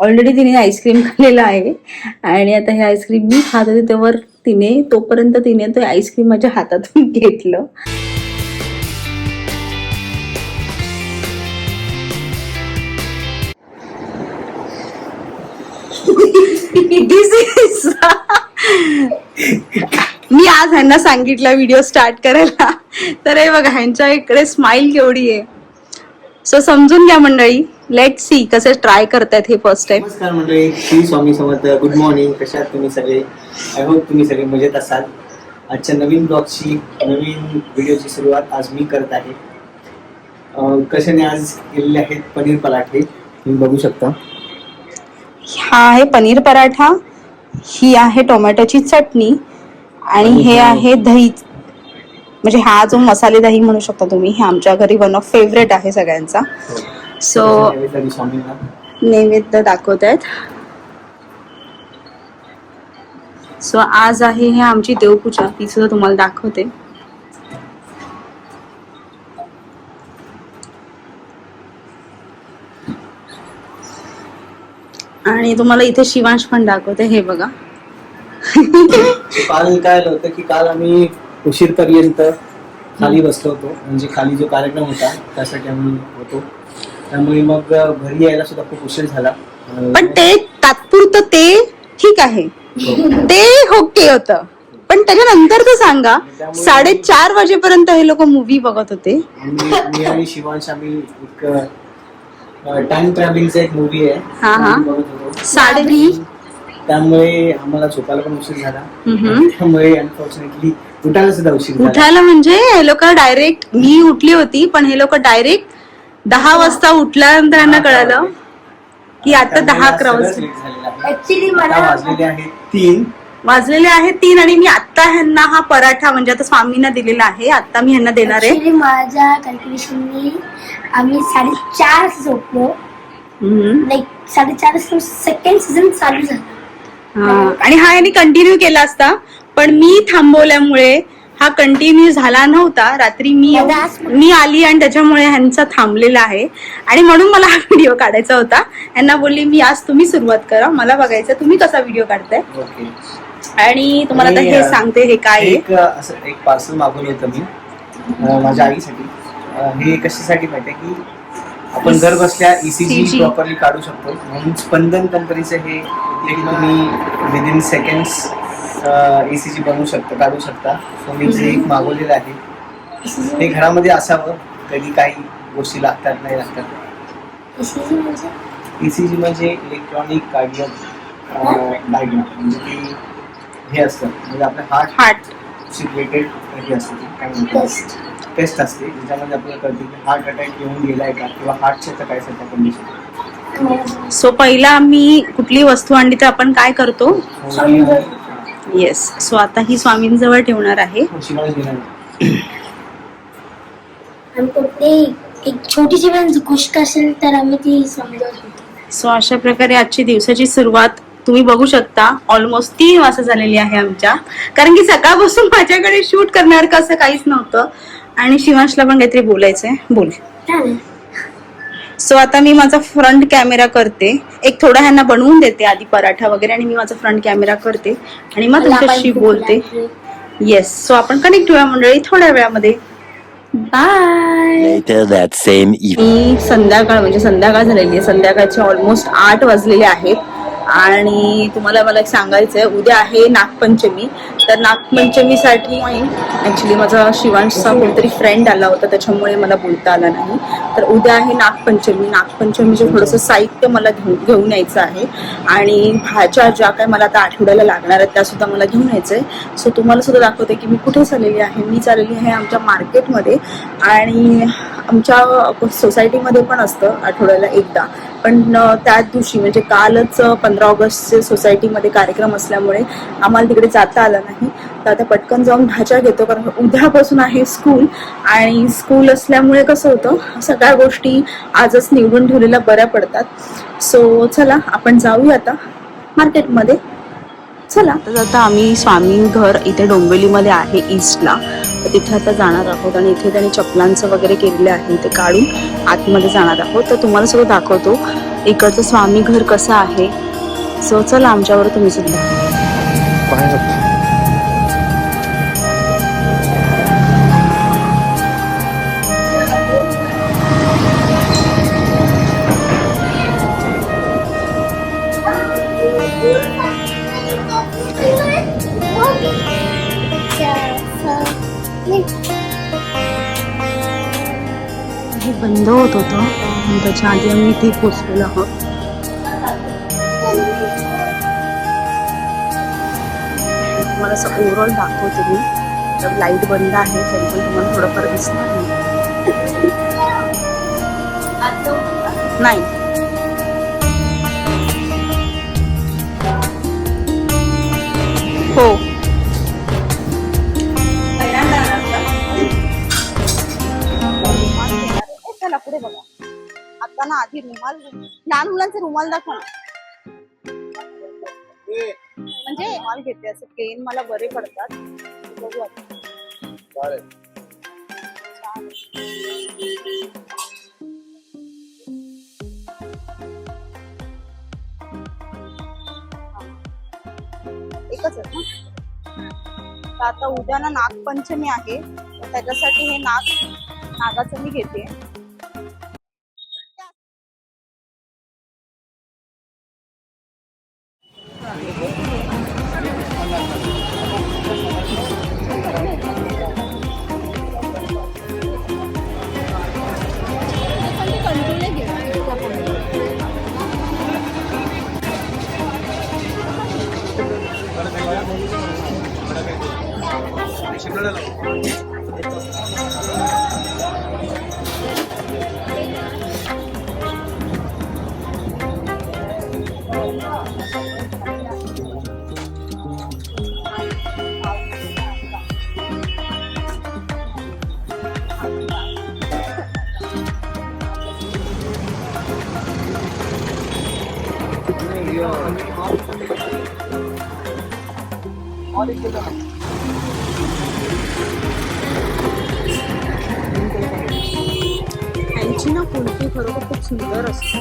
Already तिने ice cream खाल्लेला आहे आणि आता हे आईस्क्रीम मी खात होते तेव्हा तोपर्यंत तिने तो आईस्क्रीम माझ्या हातातून घेतलं. मी आज ह्यांना सांगितलं व्हिडिओ स्टार्ट करायला, तर हे बघा ह्यांच्या इकडे स्माइल केवढी आहे. सो समजून घ्या मंडळी, लेट सी कसे ट्राय करतायत हे फर्स्ट टाइम. नमस्कार मंडळी, श्री स्वामी समर्थ. Good morning. कशा आहात तुम्ही सगळे? आय होप तुम्ही सगळे मजेत असाल. आजच्या नवीन ब्लॉगची, नवीन व्हिडिओची सुरुवात आज मी करत आहे. कशाने आज केलेले आहेत पनीर पराठे, तुम्ही बघू शकता. हा आहे पनीर पराठा, ही आहे टोमॅटोची चटणी आणि हे आहे दही, म्हणजे हा जो मसाले दही म्हणू शकता तुम्ही, हे आमच्या घरी वन ऑफ फेवरेट आहे सगळ्यांचा. सो नैवेद्य दाखवत आहेत. सो आज आहे हे आमची देवपूजा, ती सुद्धा तुम्हाला दाखवते. आणि तुम्हाला इथे शिवांश पण दाखवते. हे बघा, काल काय होतं की काल आम्ही उशीरपर्यंत खाली बसलो होतो, म्हणजे खाली जो कार्यक्रम होता त्यासाठी आम्ही होतो, त्यामुळे मग घरी यायला सुद्धा खूप उशीर झाला. पण ते तात्पुरतं ते ठीक आहे, ते ओके होतं. पण त्याच्यानंतर तर सांगा, 4:30 वाजेपर्यंत हे लोक मूवी बघत होते. मी आणि शिवांश आम्ही एक टाइम ट्रॅव्हलिंगचा एक मूवी आहे, बघत होतो. 3:30. त्यामुळे आम्हाला झोपायला पण उशीर झाला. त्यामुळे अनफॉर्च्युनेटली उठायला सुद्धा उशीर झाला. उठायला म्हणजे हे लोक डायरेक्ट, मी उठली होती पण हे लोक डायरेक्ट 10 वाजता उठल्यानंतर यांना कळालं की आता 10-11 वाजलेले आहेत 3 आणि मी आता ह्यांना हा पराठा म्हणजे आता स्वामींना दिलेला आहे, आता मी ह्यांना देणार आहे. माझ्या कॅल्क्युलेशननी आम्ही 4:30 झोपलो, लाईक 4:30 सेकंड सीझन चालू झाला. आणि हा यांनी कंटिन्यू केला असता, पण मी थांबवल्यामुळे हा कंटिन्यू झाला नव्हता. रात्री मी आली आणि त्याच्यामुळे ह्यांचा थांबलेला आहे आणि म्हणून मला हा व्हिडिओ काढायचा होता. यांना बोलली मी आज तुम्ही सुरुवात करा, मला बघायचं तुम्ही कसा व्हिडिओ काढताय. आणि तुम्हाला आता हे सांगते हे काय आहे. एक पार्सल मागवलं होतं मी माझ्या आईसाठी. हे कशासाठी माहितीये की आपण घर बसल्या ECG प्रॉपरली काढू शकतो, म्हणून स्पंदन कंपनीचं हे तुम्ही विदिन सेकंड्स ECG बनवू शकता, काढू शकता. सो मी जे एक मागवलेलं आहे ते घरामध्ये असावं, कधी काही गोष्टी लागतात नाही लागतात. ECG म्हणजे इलेक्ट्रॉनिक कार्डियक डायग्राम, म्हणजे की हे असतं, म्हणजे आपल्या हार्टशी रिलेटेड हे असतं, टेस्ट असते, ज्याच्यामध्ये आपल्याला कळते की हार्ट अटॅक येऊन गेलाय का, किंवा हार्टच्या काय सध्या कंडिशन. सो पहिला आम्ही कुठली वस्तू आणली तर आपण काय करतो, येस. सो आता ही स्वामींजवळ ठेवणार आहे. एक छोटीशी गोष्ट असेल तर आम्ही ती समजवतो. सो अशा प्रकारे आजची दिवसाची सुरुवात तुम्ही बघू शकता. ऑलमोस्ट 3 वाजता झालेली आहे आमच्या, कारण की सकाळपासून माझ्याकडे शूट करणार का असं काहीच नव्हतं आणि शिवांशला पण काहीतरी बोलायचंय. बोल. सो आता मी माझा फ्रंट कॅमेरा करते, एक थोडा ह्यांना बनवून देते आधी पराठा वगैरे, आणि मी माझा फ्रंट कॅमेरा करते आणि मग तुमच्याशी बोलते. येस. सो आपण कनेक्ट होऊया मंडळी थोड्या वेळामध्ये. बाय. मी संध्याकाळ म्हणजे संध्याकाळ झालेली आहे, संध्याकाळचे ऑलमोस्ट 8 वाजलेले आहेत. आणि तुम्हाला मला एक सांगायचंय, उद्या आहे नागपंचमी. तर नागपंचमीसाठी ऍक्च्युली माझा शिवांशचा कोणतरी फ्रेंड आला होता, त्याच्यामुळे मला बोलता आला नाही. तर उद्या आहे नागपंचमी. नागपंचमीचं थोडंसं साहित्य मला घेऊन यायचं आहे आणि भाज्या ज्या काय मला आता आठवड्याला लागणार आहेत त्या सुद्धा मला घेऊन यायचंय. सो तुम्हाला सुद्धा दाखवते की मी कुठे चाललेली आहे. मी चाललेली आहे आमच्या मार्केटमध्ये, आणि आमच्या सोसायटीमध्ये पण असतं आठवड्याला एकदा, पण त्याच दिवशी म्हणजे कालच 15 ऑगस्टचे सोसायटीमध्ये कार्यक्रम असल्यामुळे आम्हाला तिकडे जाता आलं नाही. तर आता पटकन जाऊन भाज्या घेतो, कारण उद्यापासून आहे स्कूल, आणि स्कूल असल्यामुळे कसं होतं सगळ्या गोष्टी आजच निवडून ठेवलेल्या बऱ्या पडतात. सो चला आपण जाऊया आता मार्केटमध्ये. चला. तर आता आम्ही स्वामी घर इथे डोंबिवलीमध्ये आहे ईस्टला, तर तिथे आता जाणार आहोत आणि इथे त्यांनी चपलांचं वगैरे केलेलं आहे ते काढून आतमध्ये जाणार आहोत. तर तुम्हाला सगळं दाखवतो इकडचं स्वामी घर कसं आहे. सो चला आमच्यावर तुम्ही सुद्धा. हे बंद होत होतं आणि त्याच्या आधी आम्ही इथे पोचलेलो आहोत. तुम्हाला असं ओव्हरऑल दाखवते मी. तर लाईट बंद आहे तरी पण तुम्हाला थोडंफार दिसणार नाही. हो चला पुढे बघा. आता ना आधी रुमाल, लहान मुलांचे रुमाल दाखवा ना. म्हणजे रुमाल घेते असं प्लेन मला बरे पडतात. बघू आता. एकच आहे ना. तर आता उद्या ना नागपंचमी आहे तर त्याच्यासाठी हे नागाचं मी घेते. यांची ना कुल्फी खरोखर खूप सुंदर असते.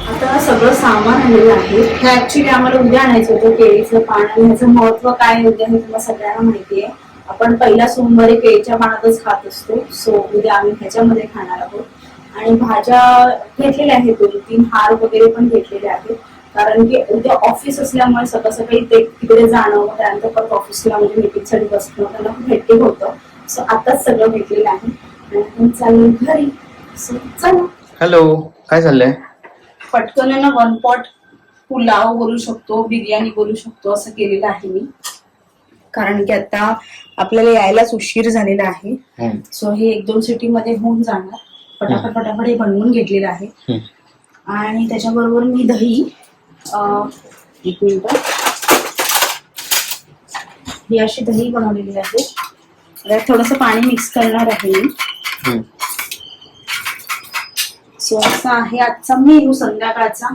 आता सगळं सामान आलेलं आहे. हे ऍक्च्युली आम्हाला उद्या आणायचं होतं केळीचं पान आणि ह्याचं महत्व काय उद्या हे तुम्हाला सगळ्यांना माहिती आहे. आपण पहिला सोमवारी केळीच्या पानातच खात असतो. सो उद्या आम्ही ह्याच्यामध्ये खाणार आहोत. आणि भाज्या घेतलेल्या आहेत 2-3 हार वगैरे पण घेतलेले आहेत कारण की उद्या ऑफिस असल्यामुळे सकाळ सकाळी ते तिकडे जाणं त्यानंतर परत ऑफिसला म्हणजे मीटिंगसाठी बसणं त्यांना खूप हेक्टिक होतं. सो आताच सगळं घेतलेलं आहे आणि आपण चालू घरी. सो चला. हॅलो, काय चाललंय? पटकन ना 1 पॉट पुलाव बोलू शकतो, बिर्याणी बोलू शकतो असं केलेलं आहे मी कारण की आता आपल्याला यायलाच उशीर झालेला आहे. सो हे 1-2 सिटी मध्ये होऊन जाणार. फटाफट हे बनवून घेतलेलं आहे. आणि त्याच्याबरोबर मी दही 1 मिनिट ही अशी दही बनवलेली आहे. त्यात थोडंसं पाणी मिक्स करणार आहे मी. सो असा आहे आजचा मेनू संध्याकाळचा.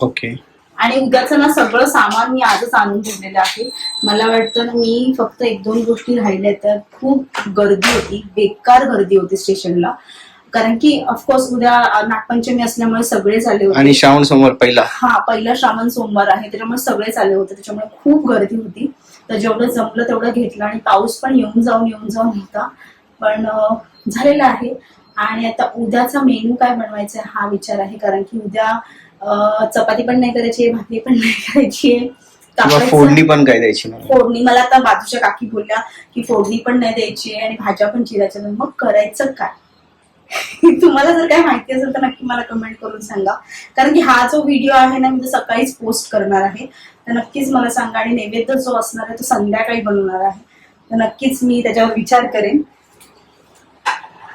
ओके. आणि उद्याचं ना सगळं सामान मी आजच आणून ठेवलेलं आहे. मला वाटतं ना मी फक्त 1-2 गोष्टी राहिल्या तर खूप गर्दी होती, बेकार गर्दी होती स्टेशनला कारण की ऑफकोर्स उद्या नागपंचमी असल्यामुळे सगळेच आले होते आणि श्रावण सोमवार पहिला श्रावण सोमवार आहे त्याच्यामुळे सगळेच आले होते. त्याच्यामुळे खूप गर्दी होती. तर जेवढं जमलं तेवढं घेतलं आणि पाऊस पण येऊन जाऊन होता पण झालेला आहे. आणि आता उद्याचा मेनू काय बनवायचा हा विचार आहे कारण की उद्या चपाती पण नाही करायची, भाकरी पण नाही करायची, फोडणी पण काय द्यायची. फोडणी मला आता बाजूच्या काकी बोलल्या की फोडणी पण नाही द्यायची आणि भाज्या पण चिरायच्या. मग करायचं काय? तुम्हाला जर काय माहिती असेल तर नक्की मला कमेंट करून सांगा कारण की हा जो व्हिडिओ आहे ना मी सकाळीच पोस्ट करणार आहे तर नक्कीच मला सांगा. आणि नैवेद्य जो असणार आहे तो संध्याकाळी बनवणार आहे तर नक्कीच मी त्याच्यावर विचार करेन.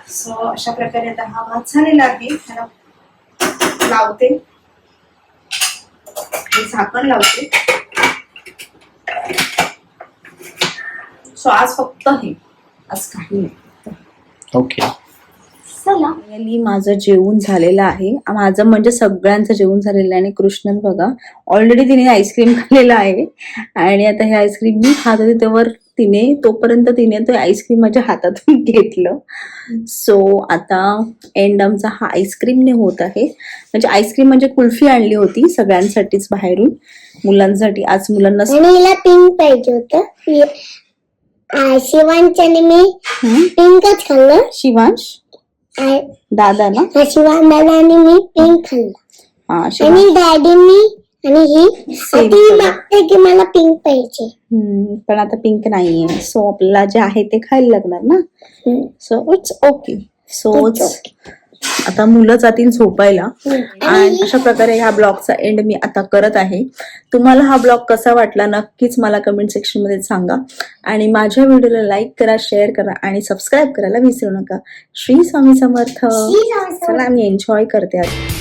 सो अशा प्रकारे आता हा भात झालेला आहे. त्याला लावते, झाकण लावते. सो आज फक्त हे, आज काही नाही. ओके. फायनली माझं जेवण झालेलं आहे. माझं म्हणजे सगळ्यांचं जेवण झालेलं आहे. आणि कृष्णन बघा ऑलरेडी तिने आईस्क्रीम खाल्लेलं आहे आणि आता हे आईस्क्रीम मी खात होते तेव्हा तोपर्यंत तिने तो आईस्क्रीम माझ्या हातातून घेतलं. सो आता एंड आमचा हा आईस्क्रीमने होत आहे. म्हणजे आईस्क्रीम म्हणजे कुल्फी आणली होती सगळ्यांसाठीच बाहेरून, मुलांसाठी. आज मुलांना आणि हिला पिंक पाहिजे होतं. शिवांच्याने मी पिंकच खाल्लं. शिवांश दादा ना, शिवांदाला आणि मी पिंक खाल्लं. हा आणि शिवांश. डॅडींनी आणि ही Same ती color. मागते की मला पिंक पाहिजे. पण आता पिंक नाहीये, सो आपल्याला जे आहे ते खायला लागणार ना. So it's okay. सो आता मुलं जातील झोपायला. आणि अशा प्रकारे ह्या ब्लॉगचा एंड मी आता करत आहे. तुम्हाला हा ब्लॉग कसा वाटला नक्कीच मला कमेंट सेक्शन मध्ये सांगा. आणि माझ्या व्हिडिओला लाईक करा, शेअर करा आणि सबस्क्राईब करायला विसरू नका. श्री स्वामी समर्थ. चला मी एन्जॉय करते आज.